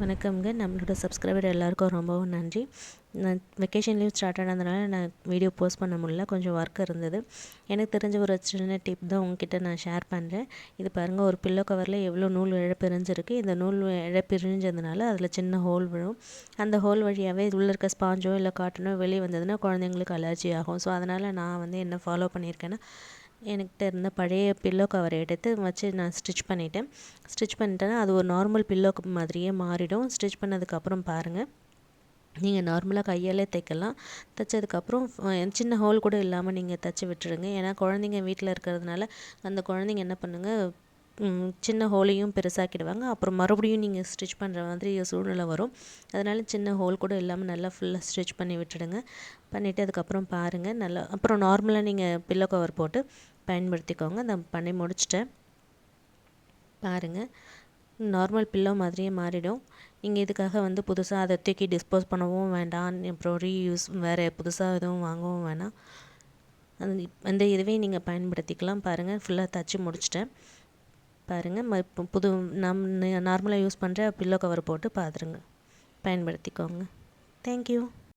வணக்கம்ங்க. நம்மளோட சப்ஸ்கிரைபர் எல்லாருக்கும் ரொம்பவும் நன்றி. நான் வெக்கேஷன் லீவ் ஸ்டார்ட் ஆனதுனால நான் வீடியோ போஸ்ட் பண்ண முடியல. கொஞ்சம் ஒர்க் இருந்தது. எனக்கு தெரிஞ்ச ஒரு சின்ன டிப் தான் உங்ககிட்ட நான் ஷேர் பண்ணுறேன். இது பாருங்கள், ஒரு பில்லோ கவரில் எவ்வளோ நூல் இழப்பிரிஞ்சிருக்கு. இந்த நூல் இழப்பிரிஞ்சதுனால அதில் சின்ன ஹோல் விழும். அந்த ஹோல் வழியாகவே உள்ளே இருக்க ஸ்பாஞ்சோ இல்லை காட்டனோ வெளியே வந்ததுன்னா குழந்தைங்களுக்கு அலர்ஜி ஆகும். ஸோ அதனால் நான் என்ன ஃபாலோ பண்ணியிருக்கேன்னா, என்கிட்ட இருந்த பழைய பில்லோ கவரை எடுத்து வச்சு நான் ஸ்டிச் பண்ணிட்டேன்னா அது ஒரு நார்மல் பில்லோ மாதிரியே மாறிடும். ஸ்டிச் பண்ணதுக்கப்புறம் பாருங்கள், நீங்கள் நார்மலாக கையாலே தைக்கலாம். தைச்சதுக்கப்புறம் சின்ன ஹோல் கூட இல்லாமல் நீங்கள் தைச்சி விட்டுருங்க. ஏன்னா குழந்தைங்க வீட்டில் இருக்கிறதுனால அந்த குழந்தைங்க என்ன பண்ணுங்க, சின்ன ஹோலையும் பெருசாக்கிடுவாங்க. அப்புறம் மறுபடியும் நீங்கள் ஸ்டிச் பண்ணுற மாதிரி சூழ்நிலை வரும். அதனால் சின்ன ஹோல் கூட இல்லாமல் நல்லா ஃபுல்லாக ஸ்டிச் பண்ணி விட்டுடுங்க. பண்ணிவிட்டு அதுக்கப்புறம் பாருங்கள், நல்லா அப்புறம் நார்மலாக நீங்கள் பில்லோ கவர் போட்டு பயன்படுத்திக்கோங்க. நான் பண்ணி முடிச்சிட்டேன். பாருங்கள், நார்மல் பில்லோ மாதிரியே மாறிடும். நீங்கள் இதுக்காக புதுசாக அதை தூக்கி டிஸ்போஸ் பண்ணவும் வேண்டாம். அப்புறம் ரீயூஸ் வேறு புதுசாக எதுவும் வாங்கவும் வேணாம். அந்த இதுவே நீங்கள் பயன்படுத்திக்கலாம். பாருங்கள், ஃபுல்லாக தைச்சி முடிச்சிட்டேன். பாருங்கள், புது நார்மலாக யூஸ் பண்ணுற பில்லோ கவர் போட்டு பார்த்துருங்க, பயன்படுத்திக்கோங்க. தேங்க்யூ.